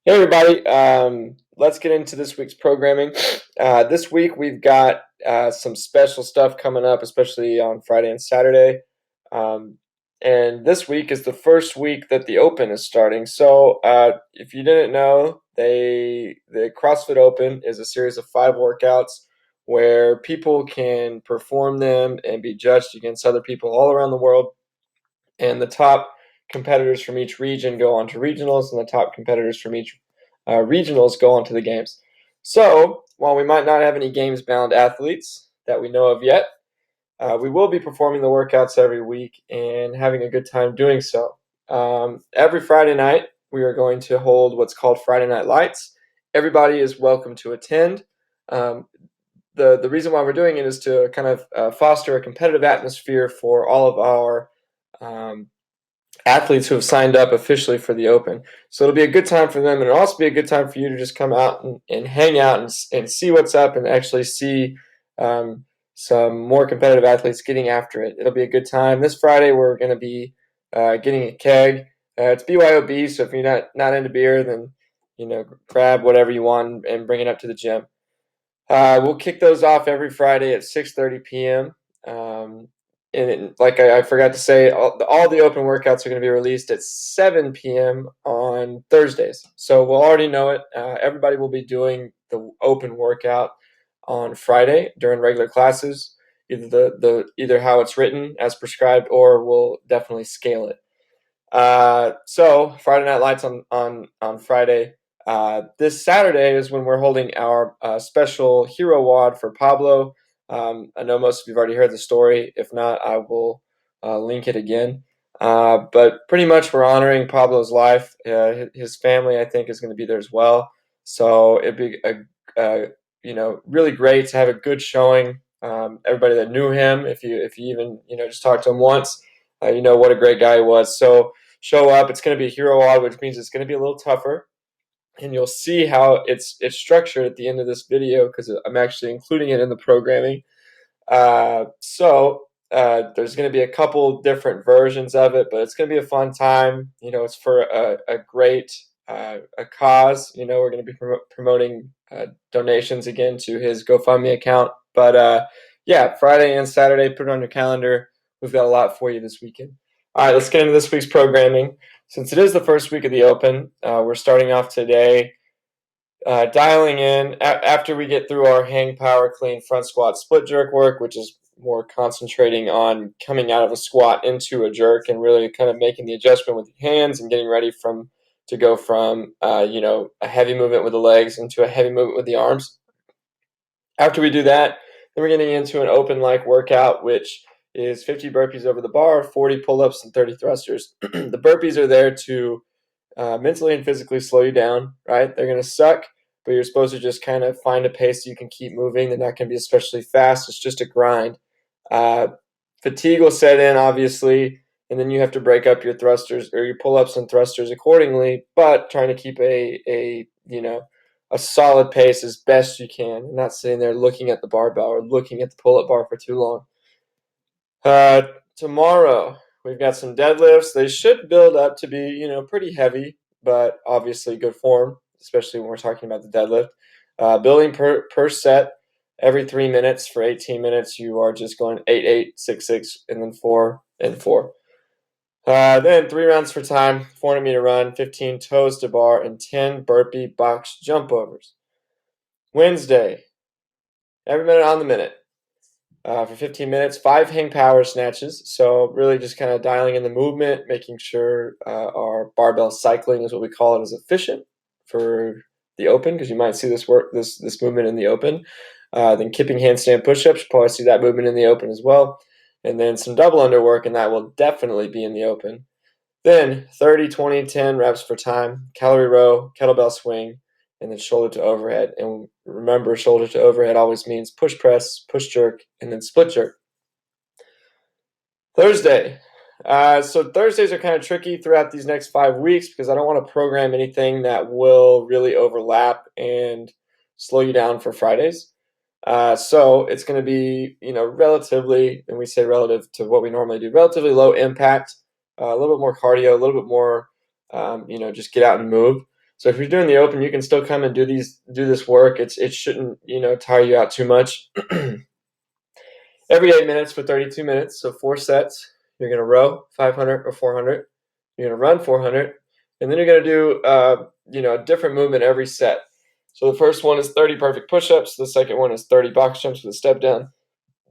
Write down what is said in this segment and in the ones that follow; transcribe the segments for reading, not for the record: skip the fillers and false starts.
Hey everybody, let's get into this week's programming. This week we've got some special stuff coming up, especially on Friday and Saturday. Um, and this week is the first week that the Open is starting. So if you didn't know, the CrossFit Open is a series of 5 workouts where people can perform them and be judged against other people all around the world. And the top competitors from each region go on to regionals, and the top competitors from each regionals go on to the games. So, while we might not have any games bound athletes that we know of yet, we will be performing the workouts every week and having a good time doing so. Every Friday night, we are going to hold what's called Friday Night Lights. Everybody is welcome to attend. Um, the reason why we're doing it is to kind of foster a competitive atmosphere for all of our um, athletes who have signed up officially for the Open. So it'll be a good time for them, and it'll also be a good time for you to just come out and hang out and see what's up and actually see some more competitive athletes getting after it. It'll be a good time. This Friday, we're going to be getting a keg. It's BYOB, so if you're not into beer, then grab whatever you want and bring it up to the gym. We'll kick those off every Friday at 6:30 p.m. Like I forgot to say, all the open workouts are going to be released at 7 p.m. on Thursdays. So we'll already know it. Everybody will be doing the open workout on Friday during regular classes, either how it's written as prescribed, or we'll definitely scale it. So Friday Night Lights on Friday. This Saturday is when we're holding our special hero WOD for Pablo. I know most of you've already heard the story. If not, I will link it again. But pretty much we're honoring Pablo's life. His family, I think, is going to be there as well. So it'd be really great to have a good showing. Everybody that knew him, if you even just talked to him once, you know what a great guy he was. So show up. It's going to be a hero WOD, which means it's going to be a little tougher, and you'll see how it's structured at the end of this video because I'm actually including it in the programming. There's going to be a couple different versions of it, but it's going to be a fun time. It's for a great a cause. We're going to be promoting donations again to his GoFundMe account. But yeah, Friday and Saturday, put it on your calendar. We've got a lot for you this weekend. All right, let's get into this week's programming. Since it is the first week of the Open, we're starting off today dialing in after we get through our hang power clean front squat split jerk work, which is more concentrating on coming out of a squat into a jerk and really kind of making the adjustment with the hands and getting ready to go from a heavy movement with the legs into a heavy movement with the arms. After we do that, then we're getting into an open like workout, which is 50 burpees over the bar, 40 pull-ups, and 30 thrusters. The burpees are there to mentally and physically slow you down, right? They're going to suck, but you're supposed to just kind of find a pace so you can keep moving. They're not going to be especially fast. It's just a grind. Uh, Fatigue will set in, obviously, and then you have to break up your thrusters or your pull-ups and thrusters accordingly, but trying to keep a solid pace as best you can and not sitting there looking at the barbell or looking at the pull-up bar for too long. Tomorrow, we've got some deadlifts. They should build up to be, pretty heavy, but obviously good form, especially when we're talking about the deadlift. Building per set every 3 minutes for 18 minutes. You are just going 8, 8, 6, 6, and then 4 and 4. Then 3 rounds for time, 400-meter run, 15 toes to bar, and 10 burpee box jump overs. Wednesday, every minute on the minute. For 15 minutes, 5 hang power snatches. So really just kind of dialing in the movement, making sure our barbell cycling is what we call it is efficient for the open, because you might see this movement in the open. Then kipping handstand push-ups, you probably see that movement in the open as well. And then some double under work, and that will definitely be in the open. Then 30, 20, 10 reps for time, calorie row, kettlebell swing, and then shoulder to overhead. And remember, shoulder to overhead always means push press, push jerk, and then split jerk. Thursday. So Thursdays are kind of tricky throughout these next 5 weeks because I don't want to program anything that will really overlap and slow you down for Fridays. So it's going to be, relatively, and we say relative to what we normally do, relatively low impact, a little bit more cardio, a little bit more, just get out and move. So if you're doing the open, you can still come and do this work. It shouldn't tire you out too much. Every 8 minutes for 32 minutes, so 4 sets. You're going to row 500 or 400. You're going to run 400, and then you're going to do a different movement every set. So the first one is 30 perfect push-ups. The second one is 30 box jumps with a step down.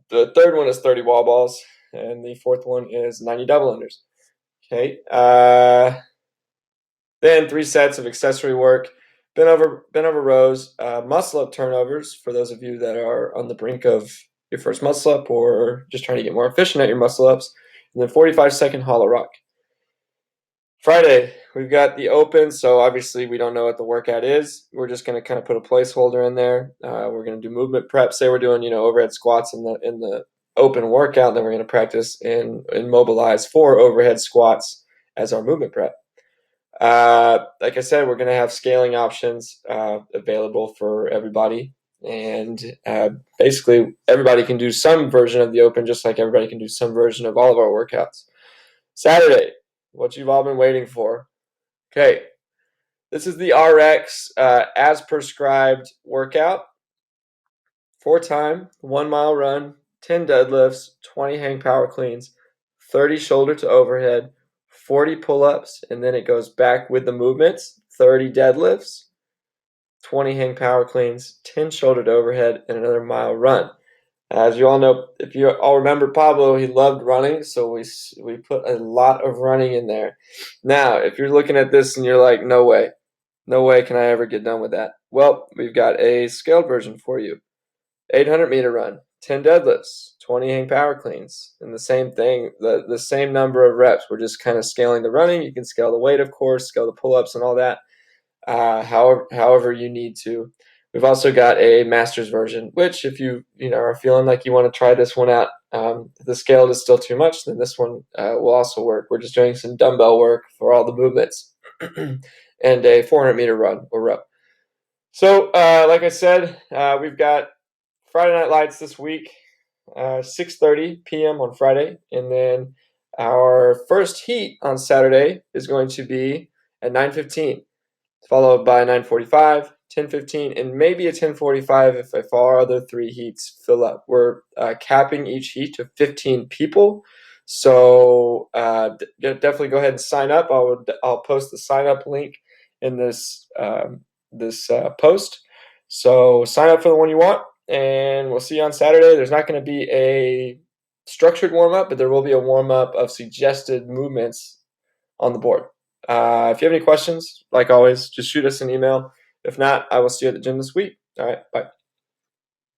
The third one is 30 wall balls, and the fourth one is 90 double unders. Okay. Then 3 sets of accessory work, bent over rows, muscle up turnovers for those of you that are on the brink of your first muscle up or just trying to get more efficient at your muscle ups, and then 45-second hollow rock. Friday, we've got the open, so obviously we don't know what the workout is. We're just going to kind of put a placeholder in there. We're going to do movement prep. Say we're doing overhead squats in the open workout, then we're going to practice and mobilize for overhead squats as our movement prep. Like I said, we're going to have scaling options available for everybody, and basically everybody can do some version of the open, just like everybody can do some version of all of our workouts. Saturday, what you've all been waiting for. Okay, this is the RX as prescribed workout. 4-time, 1 mile run, 10 deadlifts, 20 hang power cleans, 30 shoulder to overhead, 40 pull-ups, and then it goes back with the movements, 30 deadlifts, 20 hang power cleans, 10 shoulder to overhead, and another mile run. As you all know, if you all remember Pablo, he loved running, so we put a lot of running in there. Now, if you're looking at this and you're like, no way can I ever get done with that. Well, we've got a scaled version for you. 800-meter run, 10 deadlifts, 20 hang power cleans, and the same thing, the same number of reps. We're just kind of scaling the running. You can scale the weight, of course, scale the pull-ups and all that, however you need to. We've also got a master's version, which if you are feeling like you want to try this one out, if the scaled is still too much, then this one will also work. We're just doing some dumbbell work for all the movements and a 400-meter run or row. So, like I said, we've got Friday Night Lights this week, 6:30 p.m. on Friday, and then our first heat on Saturday is going to be at 9:15, followed by 9:45, 10:15, and maybe a 10:45 if our other 3 heats fill up. We're capping each heat to 15 people, so definitely go ahead and sign up. I'll post the sign up link in this post. So sign up for the one you want, and we'll see you on Saturday. There's not going to be a structured warm-up, but there will be a warm-up of suggested movements on the board. If you have any questions, like always, just shoot us an email. If not, I will see you at the gym this week. All right, bye.